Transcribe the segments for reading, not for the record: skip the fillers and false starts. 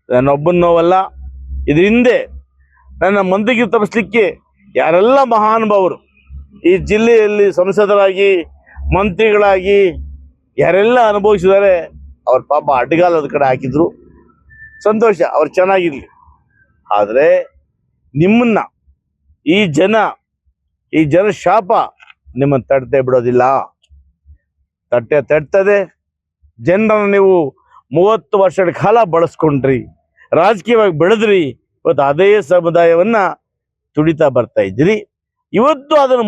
ನನ್ನೊಬ್ಬನ ನೋವಲ್ಲ. ಇದ್ರ ಹಿಂದೆ ನನ್ನ ಮಂದಿಗೆ ತಪ್ಪಿಸ್ಲಿಕ್ಕೆ ಯಾರೆಲ್ಲ ಮಹಾನುಭಾವರು ಈ ಜಿಲ್ಲೆಯಲ್ಲಿ ಸಂಸದರಾಗಿ ಮಂತ್ರಿಗಳಾಗಿ ಯಾರೆಲ್ಲ ಅನುಭವಿಸಿದ್ದಾರೆ ಅವ್ರ ಪಾಪ ಅಡ್ಡಗಾಲದ ಕಡೆ ಹಾಕಿದ್ರು. ಸಂತೋಷ, ಅವ್ರು ಚೆನ್ನಾಗಿರ್ಲಿ. ಆದರೆ ನಿಮ್ಮನ್ನ ಈ ಜನ ಶಾಪ ನಿಮ್ಮನ್ನು ತಟ್ಟೆ ಬಿಡೋದಿಲ್ಲ. ತಟ್ಟದೆ. ಜನರನ್ನು ನೀವು 30 ವರ್ಷಗಳ ಕಾಲ ಬಳಸ್ಕೊಂಡ್ರಿ, ರಾಜಕೀಯವಾಗಿ ಬೆಳೆದ್ರಿ. ಇವತ್ತು ಅದೇ ಸಮುದಾಯವನ್ನ ತುಡಿತಾ ಬರ್ತಾ ಇದ್ದೀರಿ. ಇವತ್ತು ಅದನ್ನು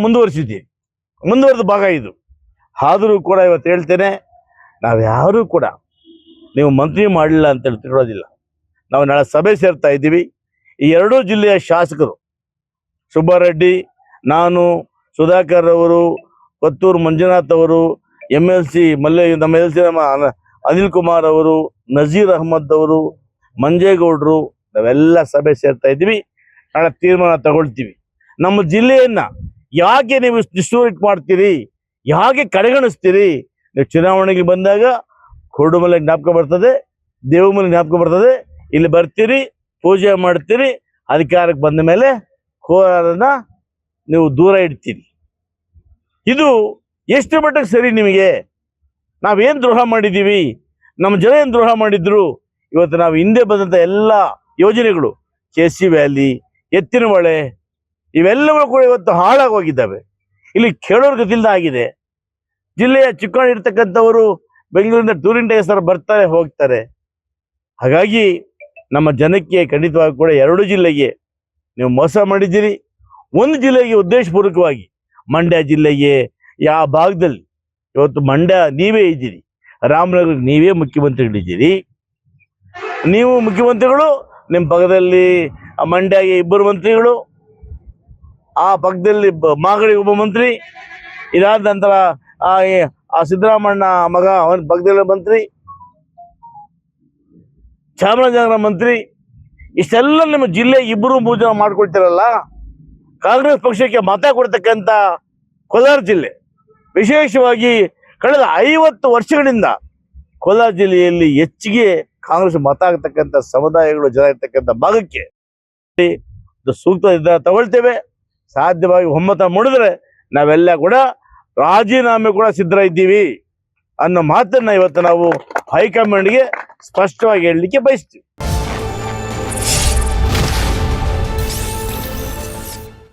ಮುಂದುವರೆದ ಭಾಗ ಇದು. ಆದರೂ ಕೂಡ ಇವತ್ತು ಹೇಳ್ತೇನೆ, ನಾವ್ಯಾರೂ ಕೂಡ ನೀವು ಮಂತ್ರಿ ಮಾಡಲಿಲ್ಲ ಅಂತೇಳಿ ತಿಳೋದಿಲ್ಲ. ನಾವು ನಾಳೆ ಸಭೆ ಸೇರ್ತಾ ಇದ್ದೀವಿ. ಈ 2 ಜಿಲ್ಲೆಯ ಶಾಸಕರು ಸುಬ್ಬಾರೆಡ್ಡಿ, ನಾನು, ಸುಧಾಕರ್ ಅವರು, ಕೊತ್ತೂರು ಮಂಜುನಾಥ್ ಅವರು, MLC ನಮ್ಮ ಅನಿಲ್ ಕುಮಾರ್ ಅವರು, ನಜೀರ್ ಅಹಮದ್ ಅವರು, ಮಂಜೇಗೌಡರು, ನಾವೆಲ್ಲ ಸಭೆ ಸೇರ್ತಾ ಇದ್ದೀವಿ. ನಾಳೆ ತೀರ್ಮಾನ ತಗೊಳ್ತೀವಿ. ನಮ್ಮ ಜಿಲ್ಲೆಯನ್ನ ಯಾಕೆ ನೀವು ಡಿಸ್ಟ್ರಿಬ್ಯೂಟ್ ಮಾಡ್ತೀರಿ, ಯಾಕೆ ಕಡೆಗಣಿಸ್ತೀರಿ? ನೀವು ಚುನಾವಣೆಗೆ ಬಂದಾಗ ಕುರುಡುಮಲೆ ಜ್ಞಾಪಕ ಬರ್ತದೆ, ದೇವಮಲೆ ಜ್ಞಾಪಕ ಬರ್ತದೆ. ಇಲ್ಲಿ ಬರ್ತೀರಿ, ಪೂಜೆ ಮಾಡ್ತೀರಿ, ಅಧಿಕಾರಕ್ಕೆ ಬಂದ ಮೇಲೆ ಕೋಲಾರನ ನೀವು ದೂರ ಇಡ್ತೀರಿ. ಇದು ಎಷ್ಟು ಮಟ್ಟಕ್ಕೆ ಸರಿ ನಿಮಗೆ? ನಾವೇನು ದ್ರೋಹ ಮಾಡಿದ್ದೀವಿ? ನಮ್ಮ ಜನ ಏನು ದ್ರೋಹ ಮಾಡಿದ್ರು? ಇವತ್ತು ನಾವು ಹಿಂದೆ ಬಂದಂಥ ಎಲ್ಲ ಯೋಜನೆಗಳು, KC ವ್ಯಾಲಿ, ಎತ್ತಿನ ಹೊಳೆ, ಇವೆಲ್ಲವೂ ಕೂಡ ಇವತ್ತು ಹಾಳಾಗಿ ಹೋಗಿದ್ದಾವೆ. ಇಲ್ಲಿ ಕೇಳೋರ್ ಗತಿಲ್ದ ಆಗಿದೆ. ಜಿಲ್ಲೆಯ ಚಿಕ್ಕಣ್ಣ ಇರ್ತಕ್ಕಂಥವರು ಬೆಂಗಳೂರಿನ ಟೂರಿಂಗ್ ಹೆಸರು ಬರ್ತಾರೆ ಹೋಗ್ತಾರೆ. ಹಾಗಾಗಿ ನಮ್ಮ ಜನಕ್ಕೆ ಖಂಡಿತವಾಗಿ ಕೂಡ 2 ಜಿಲ್ಲೆಗೆ ನೀವು ಮೋಸ ಮಾಡಿದ್ದೀರಿ. ಒಂದು ಜಿಲ್ಲೆಗೆ ಉದ್ದೇಶಪೂರ್ವಕವಾಗಿ, ಮಂಡ್ಯ ಜಿಲ್ಲೆಗೆ ಯಾವ ಭಾಗದಲ್ಲಿ ಇವತ್ತು ಮಂಡ್ಯ ನೀವೇ ಇದ್ದೀರಿ, ರಾಮನಗರ ನೀವೇ ಮುಖ್ಯಮಂತ್ರಿಗಳಿದ್ದೀರಿ. ನೀವು ಮುಖ್ಯಮಂತ್ರಿಗಳು, ನಿಮ್ಮ ಪಕ್ಕದಲ್ಲಿ ಮಂಡ್ಯಗೆ 2 ಮಂತ್ರಿಗಳು, ಆ ಪಕ್ಕದಲ್ಲಿ ಮಾಗಡಿಗೆ ಒಬ್ಬ ಮಂತ್ರಿ, ಇದಾದ ನಂತರ ಆ ಸಿದ್ದರಾಮಣ್ಣ ಮಗ ಅವನ ಪಕ್ಕದಲ್ಲಿ ಮಂತ್ರಿ, ಚಾಮರಾಜನಗರ ಮಂತ್ರಿ. ಇಷ್ಟೆಲ್ಲ ನಿಮ್ಮ ಜಿಲ್ಲೆ 2-3 ಜನ ಮಾಡ್ಕೊಳ್ತೀರಲ್ಲ. ಕಾಂಗ್ರೆಸ್ ಪಕ್ಷಕ್ಕೆ ಮತ ಕೊಡ್ತಕ್ಕಂಥ ಕೋಲಾರ ಜಿಲ್ಲೆ, ವಿಶೇಷವಾಗಿ ಕಳೆದ 50 ವರ್ಷಗಳಿಂದ ಕೋಲಾರ ಜಿಲ್ಲೆಯಲ್ಲಿ ಹೆಚ್ಚಿಗೆ ಕಾಂಗ್ರೆಸ್ ಮತ ಆಗತಕ್ಕಂಥ ಸಮುದಾಯಗಳು ಜನ ಇರ್ತಕ್ಕಂಥ ಭಾಗಕ್ಕೆ ಸೂಕ್ತ ನಿರ್ಧಾರ ತಗೊಳ್ತೇವೆ. ಸಾಧ್ಯವಾಗಿ ಒಮ್ಮತ ಮೂಡಿದ್ರೆ ನಾವೆಲ್ಲ ಕೂಡ ರಾಜೀನಾಮೆ ಕೂಡ ಸಿದ್ಧ ಇದ್ದೀವಿ ಅನ್ನೋ ಮಾತನ್ನ ಇವತ್ತು ನಾವು ಹೈಕಮಾಂಡ್ಗೆ ಸ್ಪಷ್ಟವಾಗಿ ಹೇಳಲಿಕ್ಕೆ ಬಯಸ್ತೀವಿ.